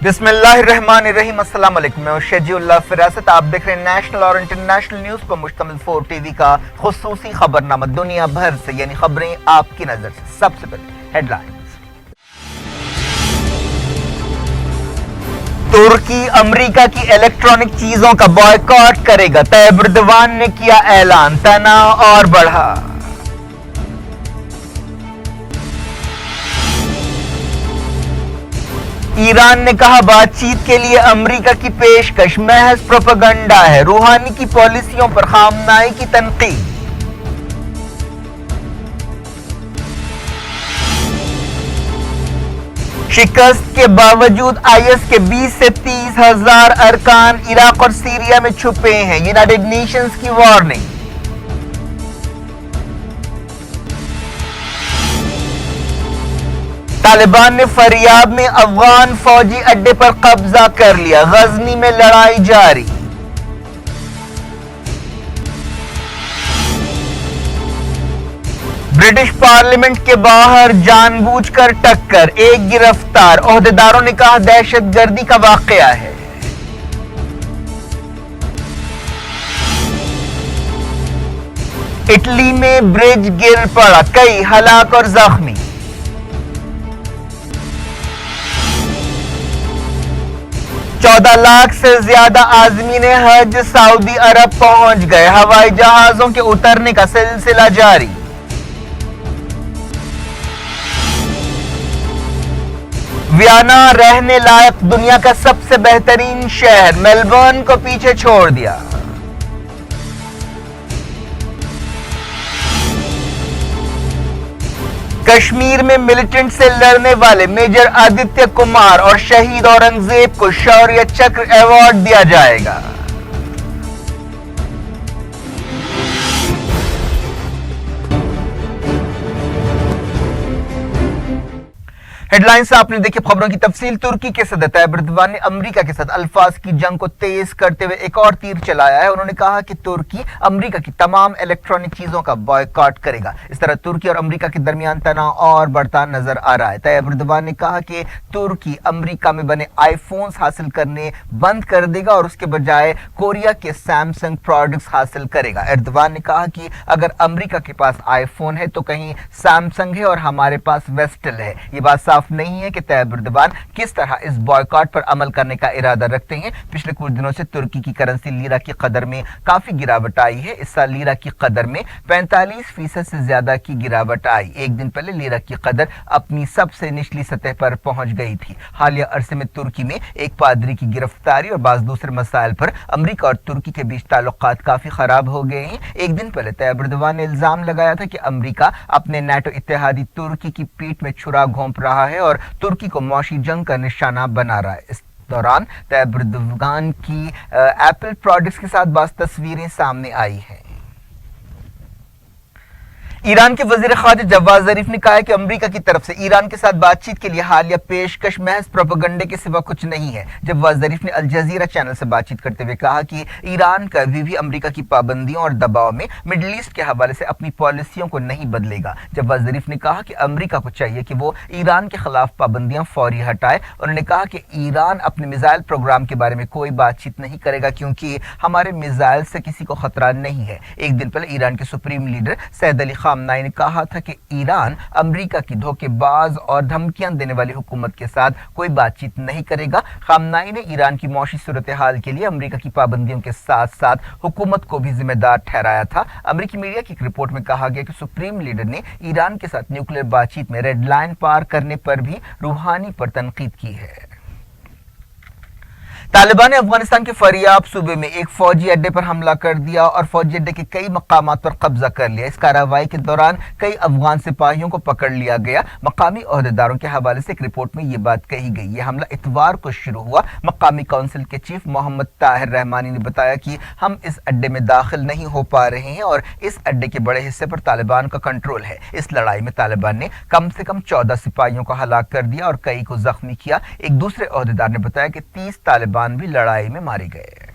बिस्मिल्लाहिर्रहमानिर्रहीम। अस्सलाम वालेकुम। मैं शजीउल्लाह फिरासत। आप देख रहे हैं नेशनल और इंटरनेशनल न्यूज पर मुश्तमिल 4 टीवी का खुसूसी खबरनामा दुनिया भर से, यानी खबरें आपकी नजर से। सबसे पहले हेडलाइंस। तुर्की अमेरिका की इलेक्ट्रॉनिक चीजों का बॉयकॉट करेगा, तैयब एर्दोगान ने किया ऐलान। तनाव और बढ़ा। ईरान ने कहा बातचीत के लिए अमेरिका की पेशकश महज प्रोपेगेंडा है। रूहानी की पॉलिसियों पर खामनाई की तनकीद। शिकस्त के बावजूद आईएस के 20 से 30 हजार अरकान इराक और सीरिया में छुपे हैं, यूनाइटेड नेशंस की वार्निंग। तालिबान ने फरियाब में अफगान फौजी अड्डे पर कब्जा कर लिया, गजनी में लड़ाई जारी। ब्रिटिश पार्लियामेंट के बाहर जानबूझकर टक्कर, एक गिरफ्तार। ओहदेदारों ने कहा दहशतगर्दी का वाकया है। इटली में ब्रिज गिर पड़ा, कई हलाक और जख्मी। चौदह लाख से ज्यादा आज़मीन हज सऊदी अरब पहुंच गए, हवाई जहाजों के उतरने का सिलसिला जारी। वियना रहने लायक दुनिया का सबसे बेहतरीन शहर, मेलबर्न को पीछे छोड़ दिया। कश्मीर में मिलिटेंट से लड़ने वाले मेजर आदित्य कुमार और शहीद औरंगजेब को शौर्य चक्र अवार्ड दिया जाएगा। हेडलाइंस आपने देखी। खबरों की तफसील। तुर्की के सदर तैयब एर्दोगान ने अमेरिका के साथ अल्फाज की जंग को तेज करते हुए एक और तीर चलाया है। उन्होंने कहा कि तुर्की अमेरिका की तमाम इलेक्ट्रॉनिक चीजों का बॉयकॉट करेगा। इस तरह तुर्की और अमेरिका के दरमियान तनाव और बढ़ता नजर आ रहा है। तैयब एर्दोगान ने कहा कि तुर्की अमेरिका में बने आईफोन्स हासिल करने बंद कर देगा और उसके बजाय कोरिया के सैमसंग प्रोडक्ट्स हासिल करेगा। एर्दोगान ने कहा कि अगर अमेरिका के पास आईफोन है तो कहीं सैमसंग है और हमारे पास वेस्टल है। ये बात साफ नहीं है कि तैयब एर्दोगान किस तरह इस बॉयकॉट पर अमल करने का इरादा रखते हैं। पिछले कुछ दिनों से तुर्की की करेंसी लीरा की कदर में काफी गिरावट आई है। इस साल लीरा की कदर में 45% से ज्यादा की गिरावट आई। एक दिन पहले लीरा की कदर अपनी सबसे निचली सतह पर पहुंच गई थी। हालिया अरसे में तुर्की में एक पादरी की गिरफ्तारी और बाज़ दूसरे मसाइल पर अमेरिका और तुर्की के बीच ताल्लुकात काफी खराब हो गए हैं। एक दिन पहले तैयब एर्दोगान ने इल्जाम लगाया था कि अमेरिका अपने नाटो इत्तेहादी तुर्की की पीठ में छुरा घोंप रहा है और तुर्की को मौशी जंग का निशाना बना रहा है। इस दौरान तैयब एर्दोगान की एप्पल प्रोडक्ट्स के साथ बाज़ तस्वीरें सामने आई हैं। ईरान के वजीर खारिजा जवाद जरीफ ने कहा है कि अमेरिका की तरफ से ईरान के साथ बातचीत के लिए हालिया पेशकश महज प्रोपेगेंडे के सिवा कुछ नहीं है। जवाद जरीफ ने अल जजीरा चैनल से बातचीत करते हुए कहा कि ईरान कभी भी अमेरिका की पाबंदियों और दबाव में मिडिल ईस्ट के हवाले से अपनी पॉलिसियों को नहीं बदलेगा। जवाद जरीफ ने कहा कि अमेरिका को चाहिए कि वो ईरान के खिलाफ पाबंदियां फौरी हटाए। उन्होंने कहा कि ईरान अपने मिसाइल प्रोग्राम के बारे में कोई बातचीत नहीं करेगा क्योंकि हमारे मिसाइल से किसी को खतरा नहीं है। एक दिन पहले ईरान के सुप्रीम लीडर सैयद अली खामनाई ने कहा था कि ईरान अमेरिका की धोखेबाज और धमकियां देने वाली हुकूमत के साथ कोई बातचीत नहीं करेगा। खामनाई ने ईरान की मौशी सूरत हाल के लिए अमेरिका की पाबंदियों के साथ साथ हुकूमत को भी जिम्मेदार ठहराया था। अमेरिकी मीडिया की एक रिपोर्ट में कहा गया कि सुप्रीम लीडर ने ईरान के साथ न्यूक्लियर बातचीत में रेड लाइन पार करने पर भी रूहानी पर तनकीद की है। तालिबान ने अफगानिस्तान के फरियाब सूबे में एक फौजी अड्डे पर हमला कर दिया और फौजी अड्डे के कई मकामात पर कब्जा कर लिया। इस कार्रवाई के दौरान कई अफगान सिपाहियों को पकड़ लिया गया। मकामी ओहदेदारों के हवाले से एक रिपोर्ट में यह बात कही गई। यह हमला इतवार को शुरू हुआ। मकामी काउंसिल के चीफ मोहम्मद ताहिर रहमानी ने बताया कि हम इस अड्डे में दाखिल नहीं हो पा रहे हैं और इस अड्डे के बड़े हिस्से पर तालिबान का कंट्रोल है। इस लड़ाई में तालिबान ने कम से कम 14 सिपाहियों को हलाक कर दिया और कई को जख्मी किया। एक दूसरे ओहदेदार ने बताया कि 30 तालिबान भी लड़ाई में मारे गए।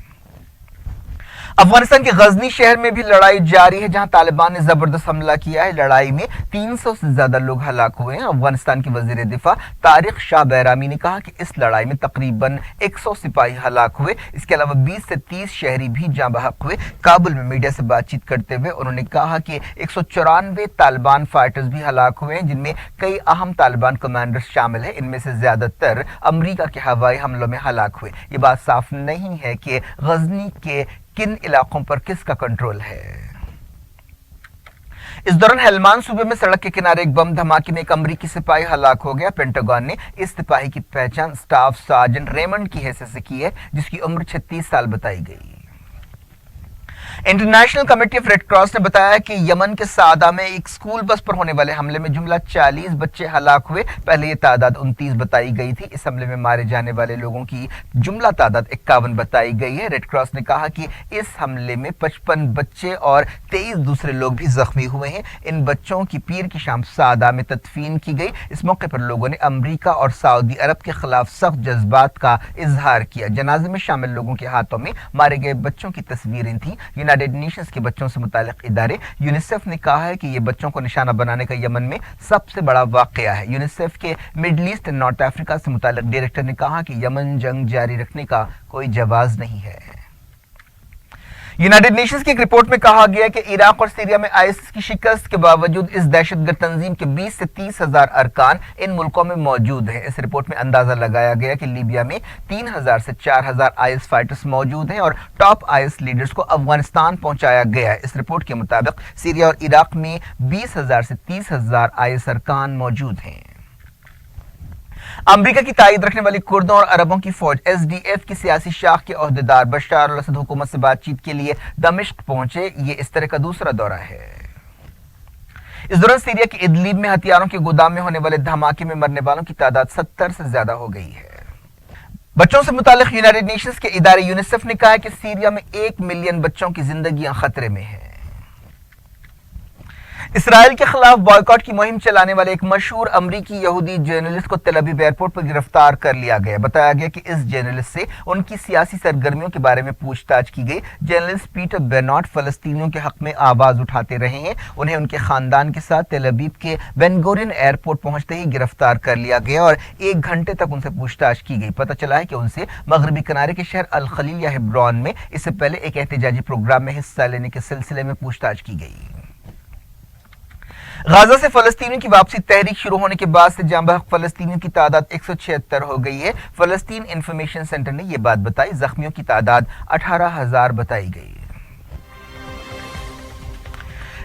अफगानिस्तान के गजनी शहर में भी लड़ाई जारी है, जहां तालिबान ने जबरदस्त हमला किया है। लड़ाई में 300 से ज्यादा लोग हलाक हुए हैं। अफगानिस्तान के वजीर दिफा तारिक शाह बैरामी ने कहा कि इस लड़ाई में तकरीबन 100 सिपाही हलाक हुए। इसके अलावा 20 से 30 शहरी भी जाँ बहक हुए। काबुल में मीडिया से बातचीत करते हुए उन्होंने कहा कि 194 तालिबान फाइटर्स भी हलाक हुए हैं, जिनमें कई अहम तालिबान कमांडर्स शामिल हैं। इनमें से ज्यादातर अमरीका के हवाई हमलों में हलाक हुए। ये बात साफ नहीं है कि गजनी के किन इलाकों पर किसका कंट्रोल है। इस दौरान हेलमान सूबे में सड़क के किनारे एक बम धमाके में एक अमरीकी सिपाही हलाक हो गया। पेंटागन ने इस सिपाही की पहचान स्टाफ सार्जेंट रेमंड की हैसियत से की है, जिसकी उम्र 36 साल बताई गई। International committee of red cross ने बताया कि यमन के सादा में एक स्कूल बस पर होने वाले हमले में जुमला 40 बच्चे हलाक हुए। पहले ये तादाद 29 बताई गई थी। इस हमले में मारे जाने वाले लोगों की जुमला तादाद 51 बताई गई है। रेड क्रॉस ने कहा कि इस हमले में 55 बच्चे और 23 दूसरे लोग भी जख्मी हुए हैं। इन बच्चों की पीर की शाम सादा में तदफीन की गई। इस मौके पर लोगों ने अमरीका और सऊदी अरब के खिलाफ सख्त जज्बात का इजहार किया। जनाजे में शामिल लोगों के हाथों में मारे गए बच्चों की तस्वीरें थीं। यूनाइटेड नेशंस के बच्चों से मुतालिक इदारे यूनिसेफ ने कहा है कि ये बच्चों को निशाना बनाने का यमन में सबसे बड़ा वाकया है। यूनिसेफ के middle east and north Africa से मुतालिक डायरेक्टर ने कहा कि यमन जंग जारी रखने का कोई जवाज नहीं है। यूनाइटेड नेशंस की एक रिपोर्ट में कहा गया कि इराक और सीरिया में आईएसआईएस की शिकस्त के बावजूद इस दहशतगर्द तंजीम के 20 से 30 हजार अरकान इन मुल्कों में मौजूद हैं। इस रिपोर्ट में अंदाजा लगाया गया कि लीबिया में 3000 से 4000 आईएस फाइटर्स मौजूद हैं और टॉप आईएस लीडर्स को अफगानिस्तान पहुंचाया गया है। इस रिपोर्ट के मुताबिक सीरिया और इराक में 20,000 से 30,000 आईएस अरकान मौजूद हैं। अमरीका की ताईद रखने वाली कुर्दों और अरबों की फौज एसडीएफ की सियासी शाख के ओहदेदार बशर अल असद हुकूमत से बातचीत के लिए दमिश्क पहुंचे। ये इस तरह का दूसरा दौरा है। इस दौरान सीरिया के इदलिब में हथियारों के गोदाम में होने वाले धमाके में मरने वालों की तादाद 70 से ज्यादा हो गई है। बच्चों से मुतालिक यूनाइटेड नेशंस के इदारे यूनिसेफ ने कहा है कि सीरिया में 1 मिलियन बच्चों की जिंदगियां खतरे में हैं। इसराइल के खिलाफ बॉयकॉट की मुहिम चलाने वाले एक मशहूर अमरीकी यहूदी जर्नलिस्ट को तेल अवीव एयरपोर्ट पर गिरफ्तार कर लिया गया। बताया गया कि इस जर्नलिस्ट से उनकी सियासी सरगर्मियों के बारे में पूछताछ की गई। जर्नलिस्ट पीटर बेर्नार्ड फलस्तीनियों के हक में आवाज उठाते रहे हैं। उन्हें उनके खानदान के साथ तेल अवीव के बेन गुरियन एयरपोर्ट पहुंचते ही गिरफ्तार कर लिया गया और 1 घंटे तक उनसे पूछताछ की गई। पता चला है कि उनसे मगरबी किनारे के शहर अल खलील या हेब्रोन में इससे पहले एक एहतजाजी प्रोग्राम में हिस्सा लेने के सिलसिले में पूछताछ की गई। गाजा से फलस्तीनियों की वापसी तहरीक शुरू होने के बाद से जाँ बहक फलस्तीनियों की तादाद 176 हो गई है। फलस्तीन इंफॉर्मेशन सेंटर ने यह बात बताई। जख्मियों की तादाद 18,000 बताई गई।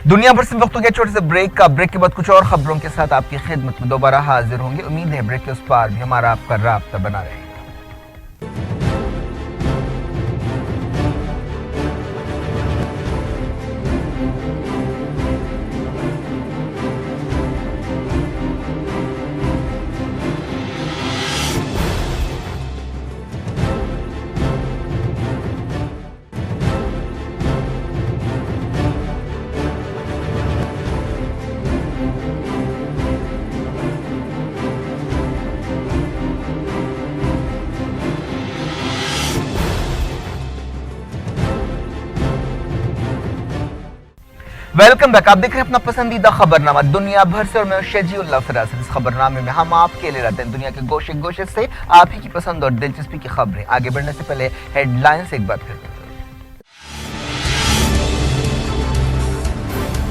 दुनिया भर से वक्त हो गया छोटे से ब्रेक का। ब्रेक के बाद कुछ और खबरों के साथ आपकी खिदमत में दोबारा हाजिर होंगे। उम्मीद है ब्रेक के उस पार भी हमारा आपका राब्ता बना रहेगा। Welcome back. आप देख रहे हैं अपना पसंदीदा खबरनामा दुनिया भर से और मैं शजीउल्लाह फराज। इस खबरनामे में हम आपके लिए लाते हैं दुनिया के गोशे गोशे से आप ही की पसंद और दिलचस्पी की खबरें। आगे बढ़ने से पहले हेडलाइंस एक बार फिर।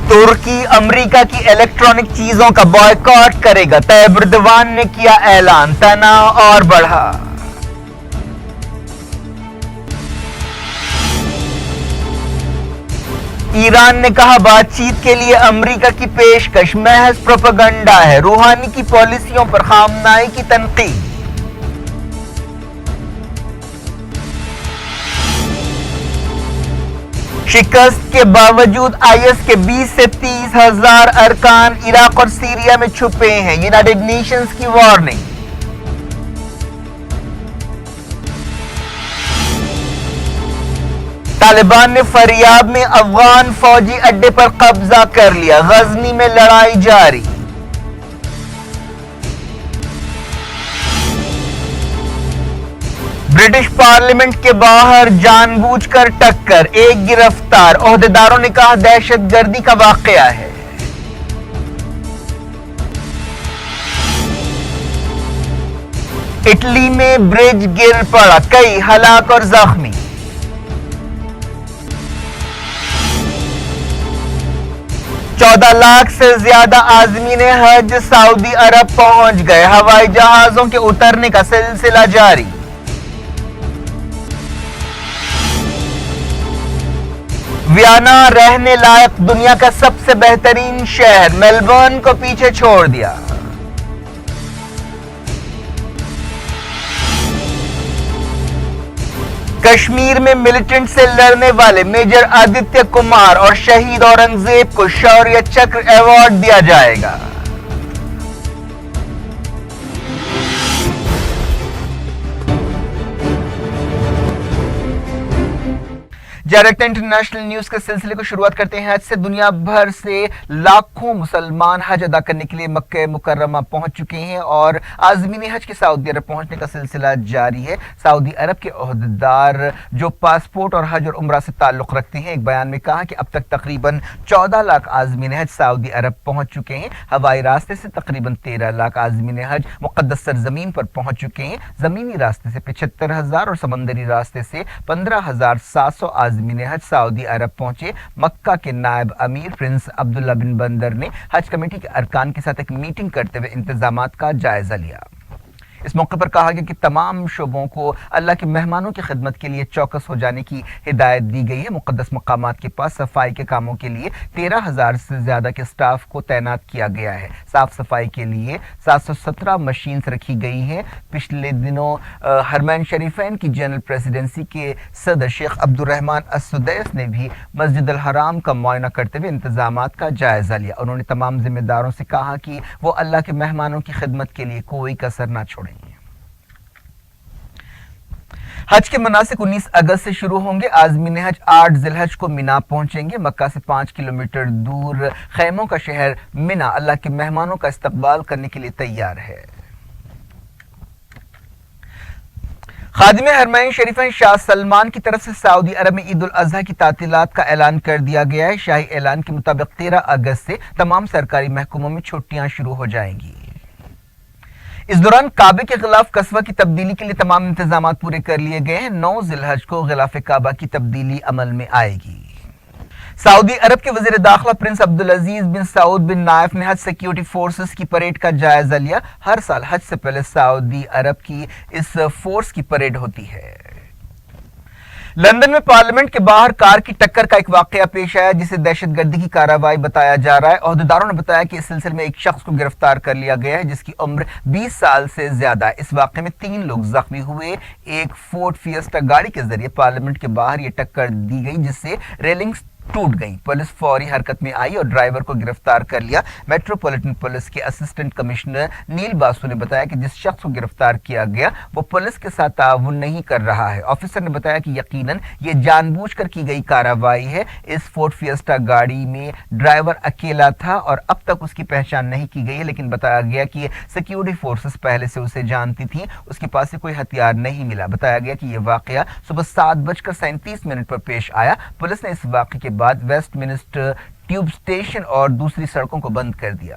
तुर्की अमेरिका की इलेक्ट्रॉनिक चीजों का बॉयकॉट करेगा। तैयब एर्दोगान ने किया ऐलान। तनाव और बढ़ा। ईरान ने कहा बातचीत के लिए अमेरिका की पेशकश महज प्रोपेगेंडा है। रूहानी की पॉलिसियों पर खामनाई की तनकीद। शिकस्त के बावजूद आईएस के 20 से 30 हजार अरकान इराक और सीरिया में छुपे हैं। यूनाइटेड नेशंस की वार्निंग। तालिबान ने फरियाब में अफगान फौजी अड्डे पर कब्जा कर लिया। गजनी में लड़ाई जारी। برٹش پارلیمنٹ کے باہر جان بوجھ کر ٹکر، ایک گرفتار، عہدیداروں نے کہا دہشت گردی کا واقعہ ہے۔ اٹلی میں برج گر پڑا، کئی ہلاک اور زخمی۔ چودہ لاکھ سے زیادہ عازمین حج سعودی عرب پہنچ گئے، ہوائی جہازوں کے اترنے کا سلسلہ جاری۔ ویانا رہنے لائق دنیا کا سب سے بہترین شہر، میلبورن کو پیچھے چھوڑ دیا۔ کشمیر میں ملیٹنٹ سے لڑنے والے میجر آدتیہ کمار اور شہید اورنگزیب کو شوریہ چکر ایوارڈ دیا جائے گا۔ ڈائریکٹ انٹرنیشنل نیوز کے سلسلے کو شروعات کرتے ہیں۔ حج سے دنیا بھر سے لاکھوں مسلمان حج ادا کرنے کے لیے مکہ مکرمہ پہنچ چکے ہیں اور عازمین حج کے سعودی عرب پہنچنے کا سلسلہ جاری ہے۔ سعودی عرب کے عہدیدار جو پاسپورٹ اور حج اور عمرہ سے تعلق رکھتے ہیں، ایک بیان میں کہا کہ اب تک تقریباً 14 لاکھ عازمین حج سعودی عرب پہنچ چکے ہیں۔ ہوائی راستے سے تقریباً 13 لاکھ عازمین حج مقدس سرزمین پر پہنچ چکے ہیں۔ زمینی راستے سے 75,000 اور سمندری راستے سے 15,700 عازمین حج سعودی عرب پہنچے۔ مکہ کے نائب امیر پرنس عبداللہ بن بندر نے حج کمیٹی کے ارکان کے ساتھ ایک میٹنگ کرتے ہوئے انتظامات کا جائزہ لیا۔ اس موقع پر کہا گیا کہ تمام شعبوں کو اللہ کے مہمانوں کی خدمت کے لیے چوکس ہو جانے کی ہدایت دی گئی ہے۔ مقدس مقامات کے پاس صفائی کے کاموں کے لیے 13,000 سے زیادہ کے سٹاف کو تعینات کیا گیا ہے۔ صاف صفائی کے لیے 717 مشینز رکھی گئی ہیں۔ پچھلے دنوں حرمین شریفین کی جنرل پریزیڈنسی کے صدر شیخ عبد الرحمن السدیس نے بھی مسجد الحرام کا معائنہ کرتے ہوئے انتظامات کا جائزہ لیا۔ انہوں نے تمام ذمہ داروں سے کہا کہ وہ اللہ کے مہمانوں کی خدمت کے لیے کوئی کسر نہ چھوڑیں۔ حج کے مناسک 19 اگست سے شروع ہوں گے۔ عازمین حج 8 ذی الحج کو مینا پہنچیں گے۔ مکہ سے 5 کلومیٹر دور خیموں کا شہر مینا اللہ کے مہمانوں کا استقبال کرنے کے لیے تیار ہے۔ خادم حرمین شریفین شاہ سلمان کی طرف سے سعودی عرب میں عید الاضحیٰ کی تعطیلات کا اعلان کر دیا گیا ہے۔ شاہی اعلان کے مطابق 13 اگست سے تمام سرکاری محکموں میں چھٹیاں شروع ہو جائیں گی۔ اس دوران کعبے کے غلاف قصوہ کی تبدیلی کے لیے تمام انتظامات پورے کر لیے گئے ہیں۔ 9 ذی الحج کو غلاف کعبہ کی تبدیلی عمل میں آئے گی۔ سعودی عرب کے وزیر داخلہ پرنس عبدالعزیز بن سعود بن نائف نے حج سیکیورٹی فورسز کی پریڈ کا جائزہ لیا۔ ہر سال حج سے پہلے سعودی عرب کی اس فورس کی پریڈ ہوتی ہے۔ لندن میں پارلیمنٹ کے باہر کار کی ٹکر کا ایک واقعہ پیش آیا جسے دہشت گردی کی کارروائی بتایا جا رہا ہے۔ عہدیداروں نے بتایا کہ اس سلسلے میں ایک شخص کو گرفتار کر لیا گیا ہے جس کی عمر 20 سال سے زیادہ ہے۔ اس واقعے میں 3 لوگ زخمی ہوئے۔ ایک فورڈ فیسٹا گاڑی کے ذریعے پارلیمنٹ کے باہر یہ ٹکر دی گئی جس سے ریلنگز ٹوٹ گئی۔ پولیس فوری حرکت میں آئی اور ڈرائیور کو گرفتار کر لیا۔ میٹروپولیٹن پولیس کے اسسٹنٹ کمشنر نیل باسو نے بتایا کہ جس شخص کو گرفتار کیا گیا وہ پولیس کے ساتھ تعاون نہیں کر رہا ہے۔ آفیسر نے بتایا کہ یقیناً یہ جان بوجھ کر کی گئی کارروائی ہے۔ اس فورڈ فیسٹا گاڑی میں ڈرائیور اکیلا تھا اور اب تک اس کی پہچان نہیں کی گئی ہے، لیکن بتایا گیا کہ سیکیورٹی فورسز پہلے سے اسے جانتی تھیں۔ اس کے پاس سے کوئی ہتھیار نہیں ملا۔ بتایا گیا کہ یہ واقعہ صبح 7:37 پر پیش آیا۔ پولیس نے اس واقعے کے بعد ویسٹ منسٹر ٹیوب سٹیشن اور دوسری سڑکوں کو بند کر دیا۔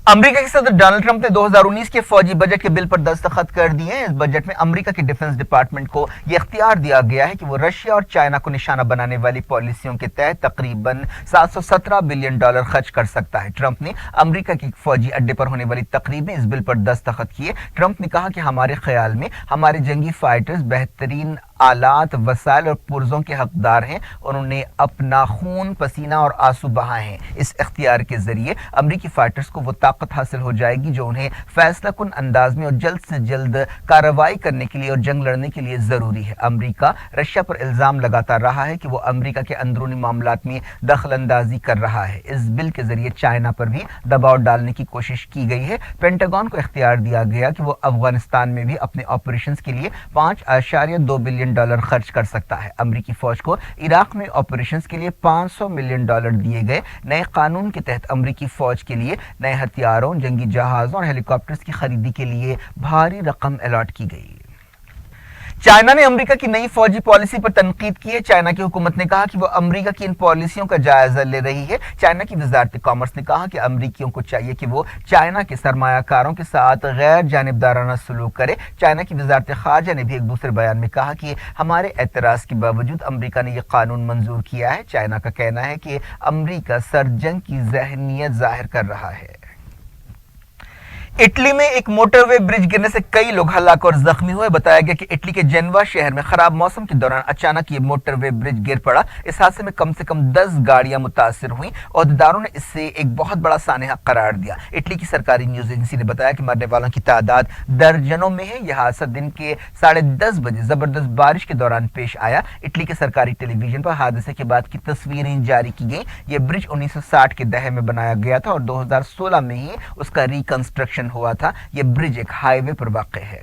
امریکہ کے صدر ڈونلڈ ٹرمپ نے 2019 کے فوجی بجٹ کے بل پر دستخط کر دیے ہیں۔ اس بجٹ میں امریکہ کے ڈیفنس ڈپارٹمنٹ کو یہ اختیار دیا گیا ہے کہ وہ رشیا اور چائنا کو نشانہ بنانے والی پالیسیوں کے تحت تقریباً $717 بلین خرچ کر سکتا ہے۔ ٹرمپ نے امریکہ کے ایک فوجی اڈے پر ہونے والی تقریب میں اس بل پر دستخط کیے۔ ٹرمپ نے کہا کہ ہمارے خیال میں ہمارے جنگی فائٹرز بہترین آلات، وسائل اور پرزوں کے حقدار ہیں۔ انہوں نے اپنا خون، پسینہ اور آنسو بہائے ہیں۔ اس اختیار کے ذریعے امریکی فائٹرز کو وہ طاقت حاصل ہو جائے گی جو انہیں فیصلہ کن انداز میں اور جلد سے جلد کارروائی کرنے کے لیے اور جنگ لڑنے کے لیے ضروری ہے۔ امریکہ رشیا پر الزام لگاتا رہا ہے کہ وہ امریکہ کے اندرونی معاملات میں دخل اندازی کر رہا ہے۔ اس بل کے ذریعے چائنا پر بھی دباؤ ڈالنے کی کوشش کی گئی ہے۔ پینٹاگون کو اختیار دیا گیا کہ وہ افغانستان میں بھی اپنے آپریشنز کے لیے $5.2 بلین خرچ کر سکتا ہے۔ امریکی فوج کو عراق میں آپریشنز کے لیے $500 ملین دیے گئے۔ نئے قانون کے تحت امریکی فوج کے لیے نئے ہتھیاروں، جنگی جہازوں اور ہیلی کاپٹرز کی خریدی کے لیے بھاری رقم الاٹ کی گئی۔ चाइना ने अमेरिका की नई फौजी पॉलिसी पर तनकीद की है। चाइना की हुकूमत ने कहा कि वो अमेरिका की इन पॉलिसियों का जायजा ले रही है। चाइना की वजारत कॉमर्स ने कहा कि अमेरिकियों को चाहिए कि वो चाइना के सरमायाकारों के साथ गैर जानिबदाराना सलूक करे। चाइना की वजारत खारजा ने भी एक दूसरे बयान में कहा कि हमारे एतराज़ के बावजूद अमेरिका ने यह कानून मंजूर किया है। चाइना का कहना है कि अमेरिका सरजंग की जहनीत जाहिर कर रहा है। इटली में एक मोटरवे ब्रिज गिरने से कई लोग हलाक और जख्मी हुए। बताया गया कि इटली के जेनवा शहर में खराब मौसम के दौरान अचानक ये मोटरवे ब्रिज गिर पड़ा। इस हादसे में कम से कम 10 गाड़ियां मुतासिर हुई। अहदेदारों ने इसे एक बहुत बड़ा सानहा करार दिया। इटली की सरकारी न्यूज एजेंसी ने बताया कि मरने वालों की तादाद दर्जनों में है। यह हादसा दिन के 10:30 बजे जबरदस्त बारिश के दौरान पेश आया। इटली के सरकारी टेलीविजन पर हादसे के बाद की तस्वीरें जारी की गई। यह ब्रिज 1960 के दहर में बनाया गया था और 2016 में ही उसका रिकंस्ट्रक्शन हुआ था। यह ब्रिज एक हाईवे पर वाक़ है।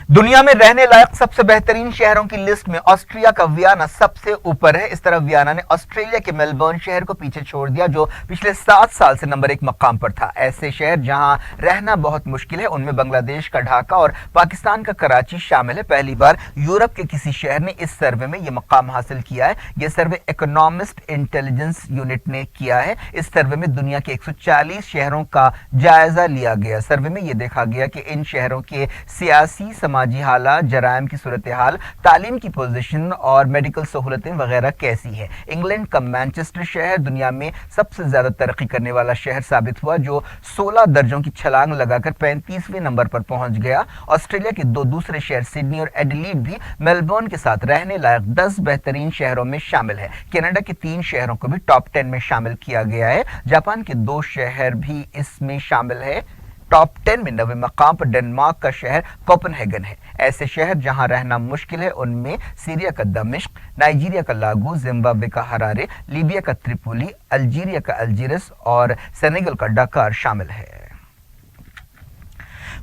दुनिया में रहने लायक सबसे बेहतरीन शहरों की लिस्ट में ऑस्ट्रिया का वियना सबसे ऊपर है। इस तरह वियना ने ऑस्ट्रेलिया के मेलबर्न शहर को पीछे छोड़ दिया, जो पिछले 7 साल से नंबर 1 मकाम पर था। ऐसे शहर जहां रहना बहुत मुश्किल है, उनमें बांग्लादेश का ढाका और पाकिस्तान का कराची शामिल है। पहली बार यूरोप के किसी शहर ने इस सर्वे में यह मकाम हासिल किया है। यह सर्वे इकोनॉमिस्ट इंटेलिजेंस यूनिट ने किया है। इस सर्वे में दुनिया के 140 शहरों का जायजा लिया गया। सर्वे में यह देखा गया कि इन शहरों के सियासी, समाजी हालात, जराइम की सूरत हाल, तालीम की पोजीशन और मेडिकल सहूलतें वगैरह कैसी है। इंग्लैंड का मैनचेस्टर शहर दुनिया में सबसे ज्यादा तरक्की करने वाला शहर साबित हुआ, जो 16 दर्जों की छलांग लगाकर 35वें नंबर पर पहुंच गया। ऑस्ट्रेलिया के 2 दूसरे शहर सिडनी और एडिलीड भी मेलबर्न के साथ रहने लायक 10 बेहतरीन शहरों में शामिल है। कनाडा के 3 शहरों को भी टॉप 10 में शामिल किया गया है। जापान के 2 शहर भी इसमें शामिल है। टॉप 10 में 9वें मकाम पर डेनमार्क का शहर कोपेनहेगन है। ऐसे शहर जहां रहना मुश्किल है उनमें सीरिया का दमिश्क, नाइजीरिया का लागोस, जिम्बाब्वे का हरारे, लीबिया का त्रिपोली, अल्जीरिया का अल्जीरस और सेनेगल का डकार शामिल है।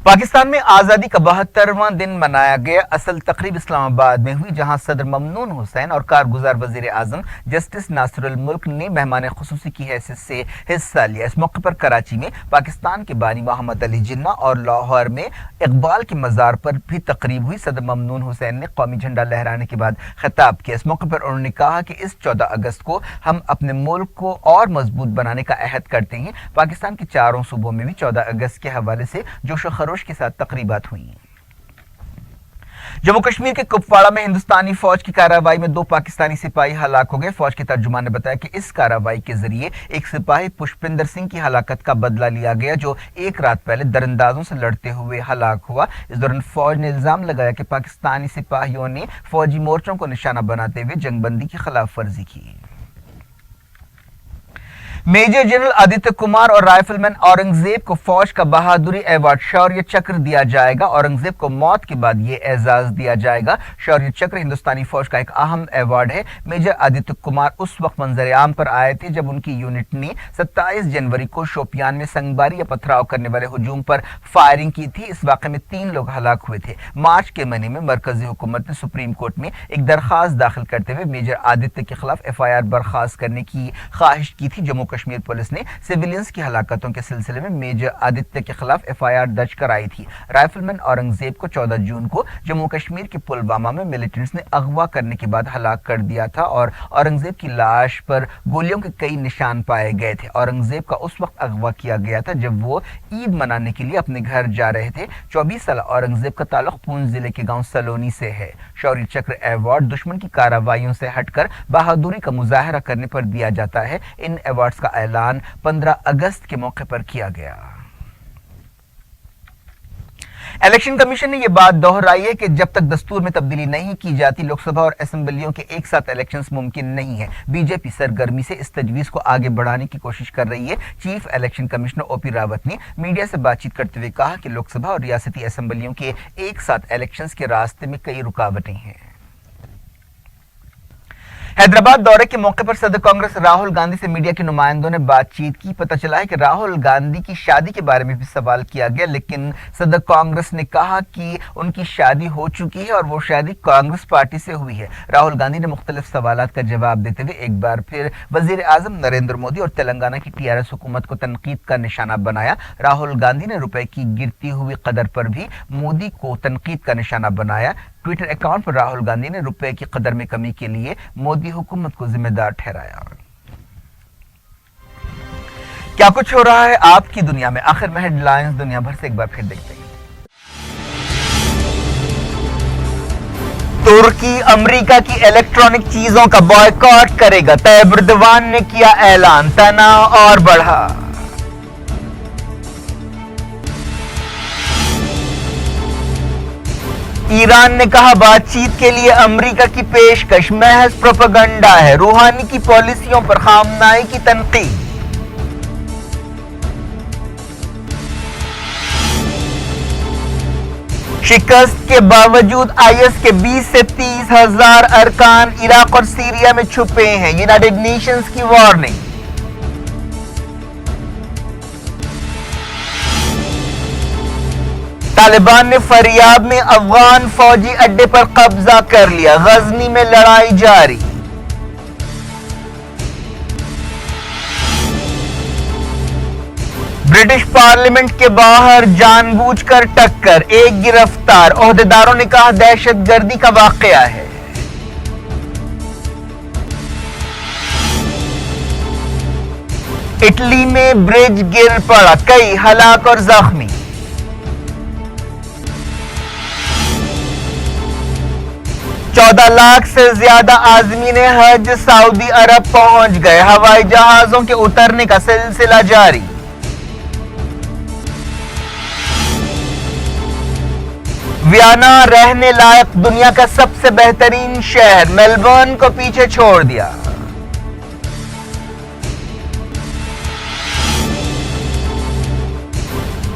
पाकिस्तान में आज़ादी का 72वां दिन मनाया गया। असल तकरीब इस्लामाबाद में हुई, जहां सदर ममनून हुसैन और कारगुजार वजीर आजम जस्टिस नासिरुल मुल्क ने मेहमान खुसूसी की हैसियत से हिस्सा लिया। इस मौके पर कराची में पाकिस्तान के बानी मोहम्मद अली जिन्ना और लाहौर में इकबाल के मज़ार पर भी तकरीब हुई। सदर ममनून हुसैन ने कौमी झंडा लहराने के बाद खिताब किया। इस मौके पर उन्होंने कहा कि इस 14 अगस्त को हम अपने मुल्क को और मजबूत बनाने का अहद करते हैं। पाकिस्तान के चारों सूबों में भी 14 अगस्त के हवाले से जोश व खरोश के साथ तकरीबात हुई। जम्मू कश्मीर के कुपवाड़ा में हिंदुस्तानी फौज की कार्रवाई में 2 पाकिस्तानी सिपाही हलाक हो गए। फौज के तर्जुमान ने बताया कि इस कार्रवाई के जरिए एक सिपाही पुष्पिंदर सिंह की हलाकत का बदला लिया गया, जो एक रात पहले दरअंदाजों से लड़ते हुए हलाक हुआ। इस दौरान फौज ने इल्जाम लगाया कि पाकिस्तानी सिपाहियों ने फौजी मोर्चों को निशाना बनाते हुए जंगबंदी की खिलाफ वर्जी की। मेजर जनरल आदित्य कुमार और राइफलमैन औरंगजेब को फौज का बहादुरी अवार्ड शौर्य चक्र दिया जाएगा। औरंगजेब को मौत के बाद ये एजाज दिया जाएगा। शौर्य चक्र हिंदुस्तानी फौज का एक अहम अवार्ड है। मेजर आदित्य कुमार उस वक्त मंजर आम पर आए थे जब उनकी यूनिट ने 27 जनवरी को शोपियान में संगबारी या पथराव करने वाले हुजूम पर फायरिंग की थी। इस वाक़े में 3 लोग हलाक हुए थे। मार्च के महीने में मरकजी हुकूमत ने सुप्रीम कोर्ट में एक दरखास्त दाखिल करते हुए मेजर आदित्य के खिलाफ FIR बर्खास्त करने की ख्वाहिश की थी। जम्मू कश्मीर पुलिस ने सिविलियंस की हलाकतों के सिलसिले में मेजर आदित्य के खिलाफ FIR दर्ज कराई थी। राइफलमैन औरंगजेब को 14 जून को जम्मू कश्मीर के पुलवामा में मिलिटेंट्स ने अगवा करने के बाद हलाक कर दिया था और औरंगजेब की लाश पर गोलियों के कई निशान पाए गए थे। औरंगजेब का उस वक्त अगवा किया गया था जब वो ईद मनाने के लिए अपने घर जा रहे थे। 24 साल औरंगजेब का ताल्लुक पूंछ जिले के गांव सलोनी से है। शौर्य चक्र अवार्ड दुश्मन की कार्रवाइयों से हटकर बहादुरी का मुजाहरा करने पर दिया जाता है। इन अवार्ड्स का ऐलान 15 अगस्त के मौके पर किया गया। इलेक्शन कमीशन ने यह बात दोहराई है कि जब तक दस्तूर में तब्दीली नहीं की जाती, लोकसभा और असेंबलियों के एक साथ इलेक्शंस मुमकिन नहीं है। बीजेपी सरगर्मी से इस तजवीज को आगे बढ़ाने की कोशिश कर रही है। Chief election commissioner OP Rawat ने मीडिया से बातचीत करते हुए कहा कि लोकसभा और रियासती असेंबलियों के एक साथ इलेक्शंस के रास्ते में कई रुकावटें हैं। हैदराबाद दौरे के मौके पर सदर कांग्रेस राहुल गांधी से मीडिया के नुमाइंदों ने बातचीत की। पता चला है कि राहुल गांधी की शादी के बारे में भी सवाल किया गया, लेकिन सदर कांग्रेस ने कहा कि उनकी शादी हो चुकी है और वो शादी कांग्रेस पार्टी से हुई है। राहुल गांधी ने मुख्तलिफ सवालात का जवाब देते हुए एक बार फिर वजीर आजम नरेंद्र मोदी और तेलंगाना की टीआरएस हुकूमत को तनकीद का निशाना बनाया। राहुल गांधी ने रुपए की गिरती हुई कदर पर भी मोदी को तनकीद का निशाना बनाया। ट्विटर अकाउंट पर राहुल गांधी ने रुपए की कदर में कमी के लिए मोदी हुकूमत को जिम्मेदार ठहराया। क्या कुछ हो रहा है आपकी दुनिया में, आखिर में हेडलाइंस दुनिया भर से एक बार फिर देखते हैं। तुर्की अमेरिका की इलेक्ट्रॉनिक चीजों का बॉयकॉट करेगा, तैयब एर्दोगान ने किया ऐलान, तनाव और बढ़ा। ईरान ने कहा बातचीत के लिए अमेरिका की पेशकश महज प्रोपेगेंडा है, रूहानी की पॉलिसियों पर खामनाई की तनकीद। शिकस्त के बावजूद आईएस के 20 से 30 हजार अरकान इराक और सीरिया में छुपे हैं, यूनाइटेड नेशंस की वार्निंग। तालिबान ने फरियाब में अफगान फौजी अड्डे पर कब्जा कर लिया, गजनी में लड़ाई जारी। ब्रिटिश पार्लियामेंट के बाहर जानबूझकर टक्कर, एक गिरफ्तार, ओहदेदारों ने कहा दहशतगर्दी का वाकया है। इटली में ब्रिज गिर पड़ा, कई हलाक और जख्मी। चौदह लाख से ज्यादा आदमी ने हज सऊदी अरब पहुंच गए, हवाई जहाजों के उतरने का सिलसिला जारी। वियना रहने लायक दुनिया का सबसे बेहतरीन शहर, मेलबर्न को पीछे छोड़ दिया।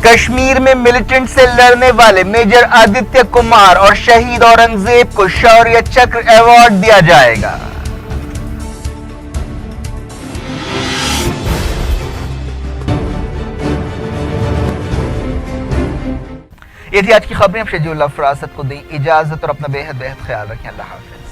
कश्मीर में मिलिटेंट से लड़ने वाले मेजर आदित्य कुमार और शहीद औरंगजेब को शौर्य चक्र अवार्ड दिया जाएगा। ये थी आज की खबरें। अब शेजुल्लाह फरासत को दी इजाजत और अपना बेहद ख्याल रखें। अल्लाह हाफिज।